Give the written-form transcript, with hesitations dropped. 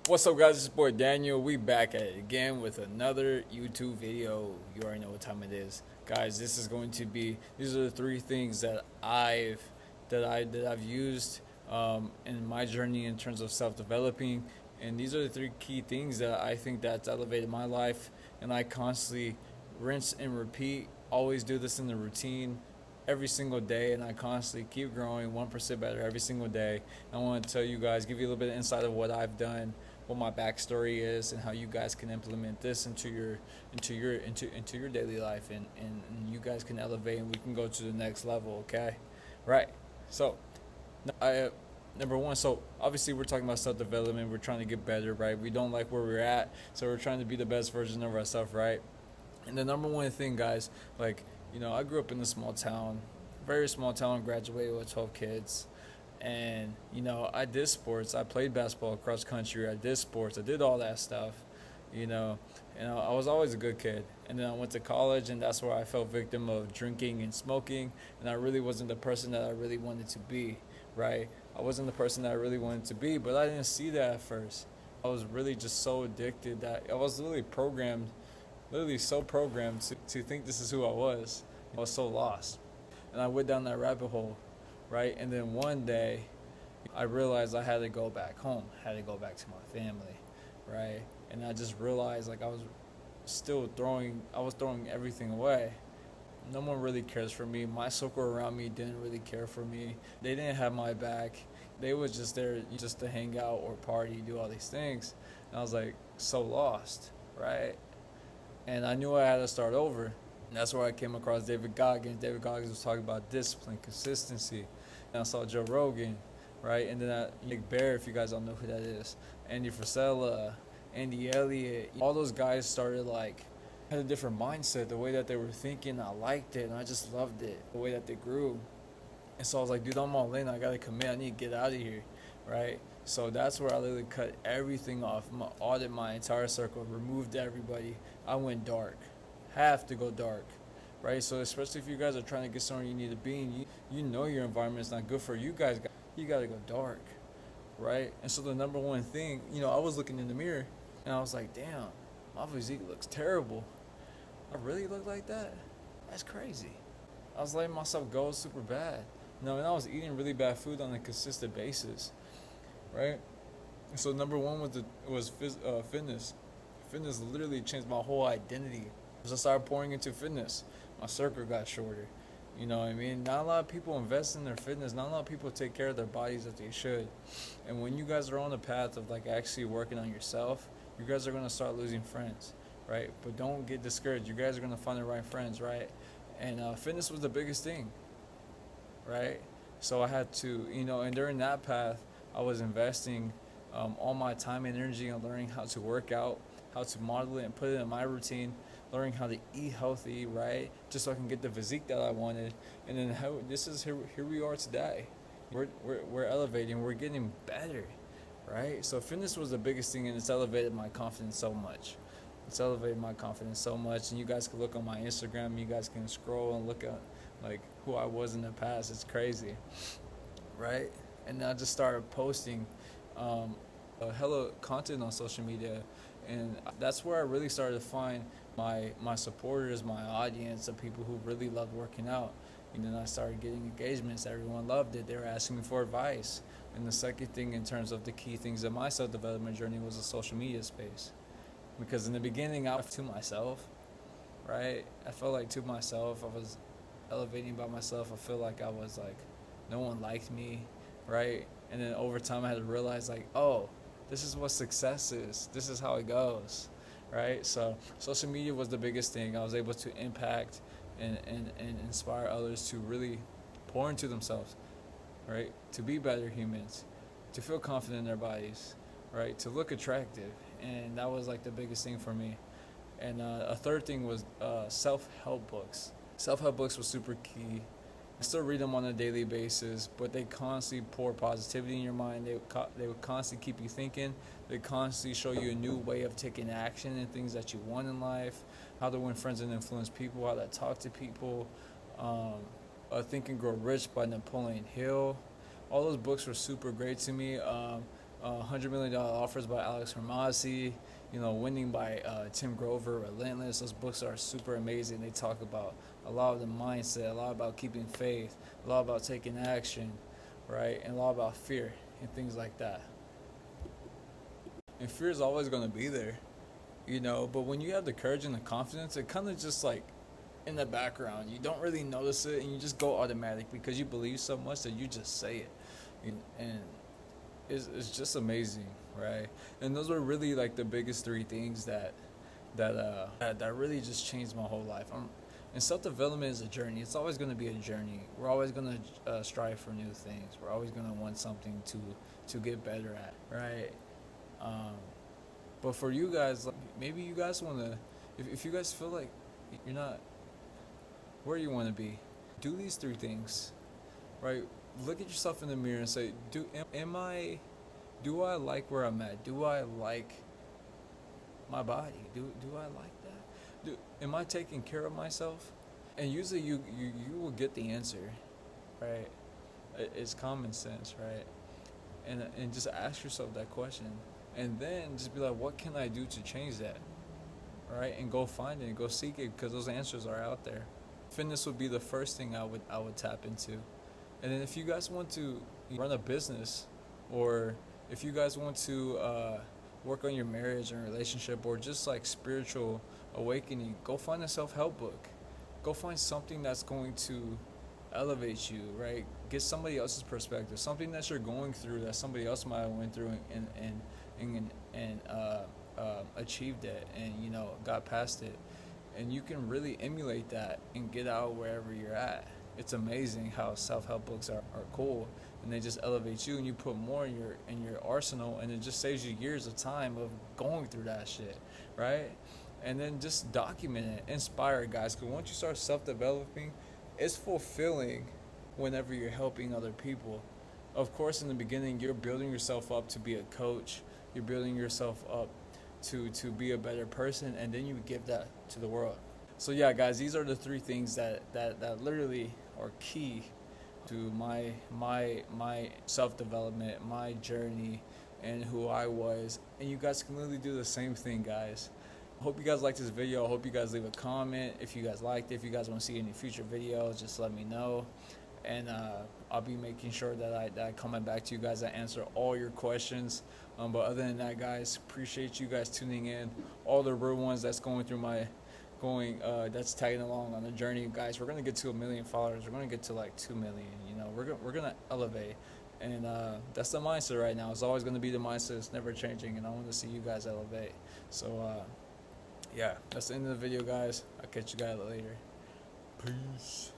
What's up, guys? It's your boy Daniel. We back at it again with another YouTube video. You already know what time it is, guys. This is going to be. These are the three things that I've used in my journey in terms of self-developing, and these are the three key things that I think that's elevated my life. And I constantly rinse and repeat. Always do this in the routine every single day, and I constantly keep growing 1% better every single day. I want to tell you guys, give you a little bit of insight of what I've done, what my backstory is, and how you guys can implement this into your daily life, and you guys can elevate and we can go to the next level. Okay, right? So, I number one. So obviously we're talking about self development. We're trying to get better, right? We don't like where we're at, so we're trying to be the best version of ourselves, right? And the number one thing, guys, like, I grew up in a small town, very small town, graduated with 12 kids. And, I did sports. I played basketball cross country. I did sports. I did all that stuff, you know, and I was always a good kid. And then I went to college, and that's where I fell victim of drinking and smoking. And I really wasn't the person that I really wanted to be, right? I wasn't the person that I really wanted to be, but I didn't see that at first. I was really just so addicted that I was literally so programmed to think this is who I was. I was so lost. And I went down that rabbit hole, right? And then one day, I realized I had to go back home, had to go back to my family, right? And I just realized like I was throwing everything away. No one really cares for me. My circle around me didn't really care for me. They didn't have my back. They was just there just to hang out or party, do all these things. And I was like so lost, right? And I knew I had to start over. And that's where I came across David Goggins. David Goggins was talking about discipline, consistency. And I saw Joe Rogan, right? And then Nick Bear, if you guys don't know who that is, Andy Frisella, Andy Elliott, all those guys started had a different mindset. The way that they were thinking, I liked it, and I just loved it. The way that they grew, and so I was like, dude, I'm all in. I gotta commit. I need to get out of here, right? So that's where I literally cut everything off, audit my entire circle, removed everybody. I went dark, have to go dark, right? So especially if you guys are trying to get somewhere you need to be, and you know your environment is not good for you guys, you gotta go dark, right? And so the number one thing, I was looking in the mirror, and I was like, damn, my physique looks terrible. I really look like that? That's crazy. I was letting myself go super bad. And I was eating really bad food on a consistent basis, right? So number one was fitness. Fitness literally changed my whole identity. As I started pouring into fitness, my circle got shorter. You know what I mean? Not a lot of people invest in their fitness. Not a lot of people take care of their bodies as they should. And when you guys are on the path of actually working on yourself, you guys are gonna start losing friends, right? But don't get discouraged. You guys are gonna find the right friends, right? And fitness was the biggest thing, right? So I had to, and during that path, I was investing all my time and energy on learning how to work out, how to model it and put it in my routine, learning how to eat healthy, right? Just so I can get the physique that I wanted. And then here we are today. We're elevating, we're getting better, right? So fitness was the biggest thing, and it's elevated my confidence so much. It's elevated my confidence so much, and you guys can look on my Instagram. You guys can scroll and look at who I was in the past. It's crazy, right? And then I just started posting a hella content on social media, and that's where I really started to find my supporters, my audience, the people who really loved working out. And then I started getting engagements. Everyone loved it. They were asking me for advice. And the second thing, in terms of the key things of my self development journey, was the social media space. Because in the beginning, I was to myself, right? I felt like to myself, I was elevating by myself. I feel like I was no one liked me, right? And then over time, I had to realize oh, this is what success is. This is how it goes, right? So social media was the biggest thing. I was able to impact and inspire others to really pour into themselves, right? To be better humans, to feel confident in their bodies, right? To look attractive. And that was the biggest thing for me. And a third thing was self-help books. Self-help books were super key. I still read them on a daily basis, but they constantly pour positivity in your mind. They would constantly keep you thinking. They constantly show you a new way of taking action and things that you want in life, how to win friends and influence people, how to talk to people. Think and Grow Rich by Napoleon Hill. All those books were super great to me. $100 million offers by Alex Hormozzi, Winning by Tim Grover, Relentless. Those books are super amazing. They talk about a lot of the mindset, a lot about keeping faith, a lot about taking action, right? And a lot about fear and things like that. And fear is always going to be there, but when you have the courage and the confidence, it kind of just like in the background. You don't really notice it and you just go automatic because you believe so much that you just say it. And it's just amazing, right? And those were really like the biggest three things that really just changed my whole life. And self-development is a journey. It's always going to be a journey. We're always going to strive for new things. We're always going to want something to get better at, right? But for you guys, like, maybe you guys want to, if you guys feel like you're not where you want to be, do these three things, right? Look at yourself in the mirror and say, do I like where I'm at? Do I like my body? Do I like that? Am I taking care of myself? And usually you will get the answer, right? It's common sense, right? And just ask yourself that question. And then just be like, what can I do to change that? Right? And go find it and go seek it because those answers are out there. Fitness would be the first thing I would tap into. And then if you guys want to run a business, or if you guys want to work on your marriage and relationship, or just like spiritual awakening, go find a self-help book. Go find something that's going to elevate you, right? Get somebody else's perspective, something that you're going through that somebody else might have went through and achieved it and got past it, and you can really emulate that and get out wherever you're at. It's amazing how self-help books are cool, and they just elevate you and you put more in your arsenal, and it just saves you years of time of going through that shit, right? And then just document it, inspire it, guys, because once you start self-developing, it's fulfilling whenever you're helping other people. Of course, in the beginning, you're building yourself up to be a coach. You're building yourself up to be a better person, and then you give that to the world. So yeah, guys, these are the three things that literally are key to my self-development, my journey, and who I was. And you guys can literally do the same thing, guys. I hope you guys liked this video. I hope you guys leave a comment if you guys liked it. If you guys want to see any future videos, just let me know. And I'll be making sure that I comment back to you guys. I answer all your questions. But other than that, guys, appreciate you guys tuning in. All the real ones that's that's tagging along on the journey, guys. We're gonna get to 1 million followers. We're gonna get to like 2 million. We're gonna elevate. And that's the mindset right now. It's always gonna be the mindset. It's never changing. And I want to see you guys elevate. So yeah, that's the end of the video, guys. I'll catch you guys later. Peace.